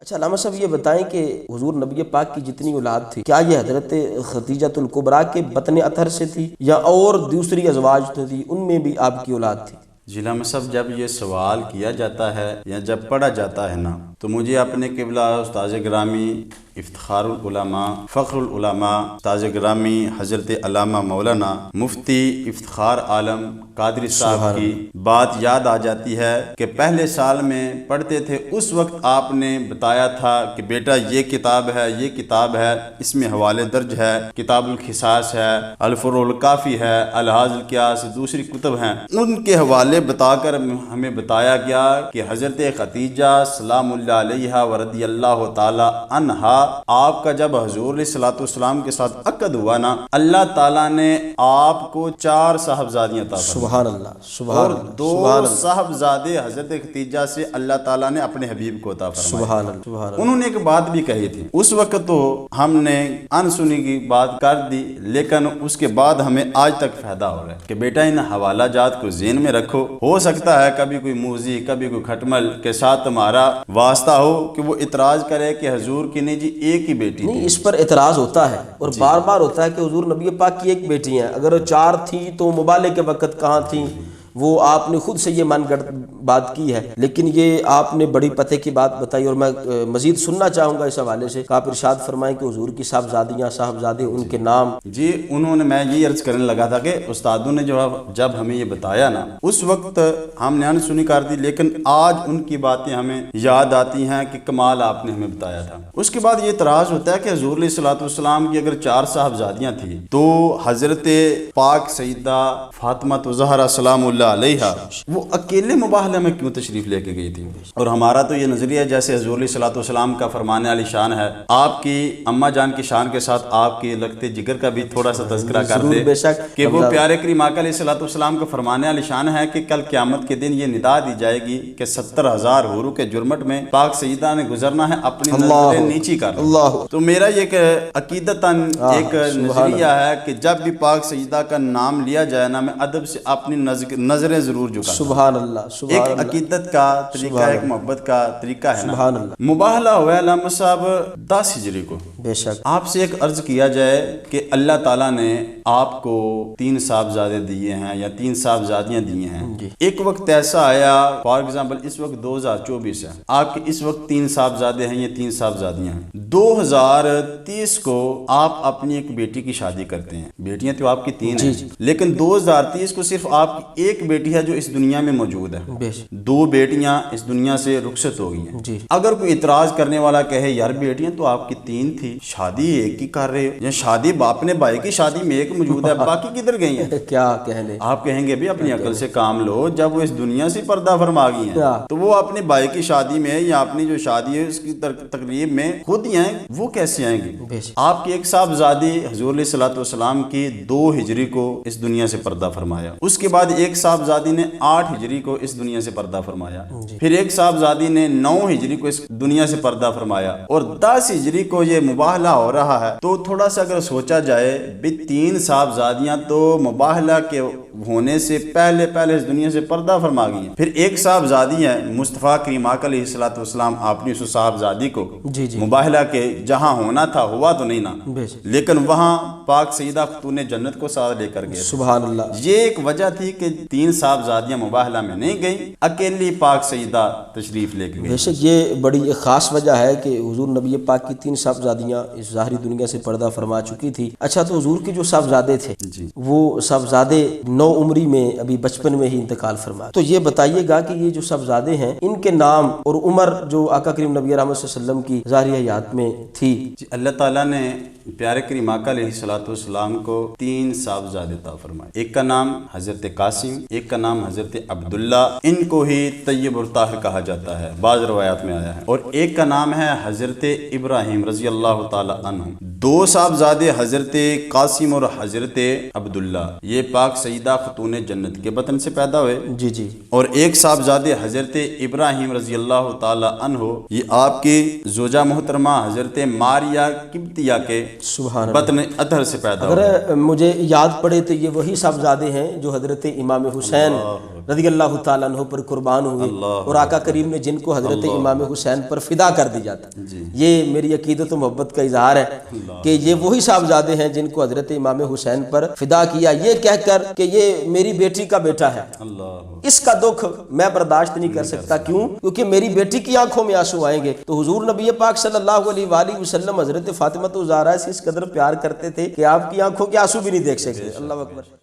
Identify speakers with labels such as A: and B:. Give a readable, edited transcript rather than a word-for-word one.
A: اچھا علامہ صاحب یہ بتائیں کہ حضور نبی پاک کی جتنی اولاد تھی کیا یہ حضرت خدیجۃ الکبریٰ کے بطن اطہر سے تھی یا اور دوسری ازواج تو تھی ان میں بھی آپ کی اولاد تھی؟
B: جی علامہ صاحب، جب یہ سوال کیا جاتا ہے یا جب پڑھا جاتا ہے نا، تو مجھے اپنے قبلہ استاذ گرامی افتخار العلماء فخر العلماء استاذ گرامی حضرت علامہ مولانا مفتی افتخار عالم قادری صاحب کی بات یاد آ جاتی ہے کہ پہلے سال میں پڑھتے تھے، اس وقت آپ نے بتایا تھا کہ بیٹا یہ کتاب ہے، یہ کتاب ہے، اس میں حوالے درج ہے، کتاب القصاص ہے، الفروع الکافی ہے، الحاظ القیاس، دوسری کتب ہیں، ان کے حوالے بتا کر ہمیں بتایا گیا کہ حضرت خدیجہ سلام اللہ علیہا و رضی اللہ تعالی عنہا، آپ کا جب حضور علیہ الصلوۃ والسلام کے ساتھ عقد ہوا نا، اللہ تعالیٰ نے آپ کو 4 صاحبزادیاں عطا فرمائیں،
A: سبحان اللہ، سبحان
B: اور
A: اللہ،
B: 2 صاحبزادے حضرت خدیجہ سے اللہ تعالیٰ نے اپنے حبیب کو عطا فرمائے۔
A: سبحان اللہ، سبحان اللہ۔
B: انہوں نے ایک بات بھی کہی تھی، اس وقت تو ہم نے انسنی کی بات کر دی، لیکن اس کے بعد ہمیں آج تک فائدہ ہو رہا ہے کہ بیٹا ان حوالہ جات کو ذہن میں رکھو، ہو سکتا ہے کبھی کوئی موذی، کبھی کوئی کھٹمل کے ساتھ تمہارا واسطہ ہو کہ وہ اعتراض کرے کہ حضور کی نہیں جی ایک ہی بیٹی تھی۔
A: نہیں، اس پر اعتراض ہوتا ہے اور بار بار ہوتا ہے کہ حضور نبی پاک کی ایک بیٹی ہیں، اگر 4 تھیں تو مبالغے کے وقت کہاں تھیں؟ وہ آپ نے خود سے یہ من گڑھ بات کی ہے، لیکن یہ آپ نے بڑی پتے کی بات بتائی، اور میں مزید سننا چاہوں گا اس حوالے سے۔ آپ ارشاد فرمائیں کہ حضور کی صاحبزادیاں، صاحبزادے، ان کے نام۔
B: جی انہوں نے، میں یہ عرض کرنے لگا تھا کہ استادوں نے جب ہمیں یہ بتایا نا، اس وقت ہم نے انسنی کر دی، لیکن آج ان کی باتیں ہمیں یاد آتی ہیں کہ کمال آپ نے ہمیں بتایا تھا۔ اس کے بعد یہ اعتراض ہوتا ہے کہ حضور علیہ الصلوۃ والسلام کی اگر 4 صاحبزادیاں تھیں تو حضرت پاک سیدہ فاطمہ الزہرا سلام اللہ علیہا وہ اکیلے مباہلہ میں کیوں تشریف لے کے گئی تھی؟ اور ہمارا تو یہ نظریہ ہے جیسے حضور علیہ الصلوۃ والسلام کا فرمان علی شان ہے، آپ کی اماں جان کی شان کے ساتھ آپ کے لگتے جگر کا بھی تھوڑا سا تذکرہ کر دے کہ وہ پیارے کریم آقا علیہ الصلوۃ والسلام کا فرمان علی شان ہے کہ کل قیامت کے دن یہ ندا دی جائے گی کہ 70,000 حوروں کے جرمٹ میں پاک سیدہ نے گزرنا ہے، اپنی نظریں نیچی کر۔ تو میرا یہ کہ عقیدتاً ایک نظریہ ہے کہ جب بھی پاک سیدہ کا نام لیا جائے نا، میں ادب سے اپنی نظریں ضرور جھکا۔
A: سبحان اللہ، سبحان اللہ۔
B: ایک عقیدت کا طریقہ ہے، ایک محبت کا طریقہ ہے نا۔
A: سبحان اللہ۔
B: مباہلہ ہوا ہے علامہ صاحب 10 ہجری کو۔
A: بے شک
B: آپ سے ایک عرض کیا جائے کہ اللہ تعالیٰ نے آپ کو 3 صاحبزادے دیے ہیں یا 3 صاحبزادیاں دیے ہیں۔ ایک وقت ایسا آیا، فار ایگزامپل اس وقت 2024 ہے، آپ کے اس وقت 3 صاحبزادے ہیں یا 3 صاحبزادیاں ہیں۔ 2030 کو آپ اپنی ایک بیٹی کی شادی کرتے ہیں، بیٹیاں تو آپ کی 3 ہیں، لیکن 2030 کو صرف آپ کی ایک بیٹی ہے جو اس دنیا میں موجود ہے، 2 بیٹیاں اس دنیا سے رخصت ہو گئی ہیں۔ اگر کوئی اعتراض کرنے والا کہے یار بیٹیاں تو آپ کی 3 تھی، شادی ایک ہی کر رہے ہو، یا شادی باپ نے بھائی کی شادی میں ایک موجود ہے، باقی کدھر گئی ہیں؟
A: کیا کہنے،
B: آپ کہیں گے بھی اپنی عقل سے کام لو، جب وہ اس دنیا سے پردہ فرما گئی ہیں تو وہ اپنے بھائی کی شادی میں یا اپنی جو شادی ہے اس کی تقریب میں خود ہی ہیں، وہ کیسے آئیں گی؟ آپ کی ایک صاحبزادی حضور علیہ الصلوۃ والسلام کی 2 ہجری کو اس دنیا سے پردہ فرمایا، اس کے بعد ایک صاحبزادی نے 8 ہجری کو اس دنیا سے پردہ فرمایا، پھر ایک صاحبزادی نے 9 ہجری کو اس دنیا سے پردہ فرمایا، اور 10 ہجری کو یہ مباہلہ ہو رہا ہے۔ تو تھوڑا سا اگر سوچا جائے بھی 3 صاحبزادیاں تو مباہلہ کے ہونے سے پہلے اس دنیا سے پردہ فرما گئی ہیں، پھر ایک صاحبزادی ہے مصطفیٰ کریم آقا علیہ الصلوۃ والسلام، آپ نے اس صاحبزادی کو مباہلہ کے جہاں ہونا تھا ہوا تو نہیں نا، لیکن وہاں پاک سیدہ خاتون جنت کو ساتھ لے کر گئے۔
A: سبحان اللہ۔
B: یہ ایک وجہ تھی کہ 3 صاحبزادیاں مباہلہ میں نہیں گئیں، اکیلی پاک سیدہ تشریف لے کے گئی۔
A: بے شک یہ بڑی خاص وجہ ہے کہ حضور نبی پاک کی 3 صاحبزادیاں اس ظاہری دنیا سے پردہ فرما چکی تھی۔ اچھا، تو حضور کے جو صاحبزادے تھے وہ صاحبزادے 9 عمری میں، ابھی بچپن میں ہی انتقال فرما، تو یہ بتائیے گا کہ یہ جو صاحبزادے ہیں ان کے نام اور عمر جو آقا کریم نبی رحمت صلی اللہ علیہ وسلم کی ظاہری حیات میں تھی؟
B: اللہ تعالیٰ نے پیارے کریم آقا علیہ الصلوۃ والسلام کو 3 صاحبزادے عطا فرمائے، ایک کا نام حضرت قاسم، ایک کا نام حضرت عبداللہ، ان کو ہی طیب الطاہر کہا جاتا ہے، بعض روایات میں آیا ہے، اور ایک کا نام ہے حضرت ابراہیم رضی اللہ تعالی عنہ۔ 2 صاحبزادے حضرت قاسم اور حضرت عبداللہ یہ پاک سیدہ خاتون جنت کے بطن سے پیدا ہوئے، اور ایک صاحبزادے حضرت ابراہیم رضی اللہ تعالی عنہ یہ آپ کی زوجہ محترمہ حضرت ماریہ قبطیہ کے بطن اطہر سے پیدا ہوئے۔
A: اگر مجھے یاد پڑے تو یہ وہی صاحبزادے ہیں جو حضرت امام حسین رضی اللہ تعالیٰ عنہ پر قربان ہوئے اور آقا کریم نے جن کو حضرت امام حسین پر فدا کر دی جاتا ہے. یہ میری عقیدت و محبت کا اظہار ہے کہ یہ وہی صاحبزادے ہیں جن کو حضرت امام حسین پر فدا کیا یہ کہہ کر کہ یہ میری بیٹی کا بیٹا ہے. اس کا دکھ میں برداشت نہیں کر سکتا. کیوں؟ کیونکہ میری بیٹی کی آنکھوں میں آنسو آئیں گے. تو حضور نبی پاک صلی اللہ علیہ وآلہ وسلم حضرت فاطمہ الزہرا سے اس قدر پیار کرتے تھے کہ آپ کی آنکھوں کے آنسو بھی نہیں دیکھ سکتے. اللہ اکبر.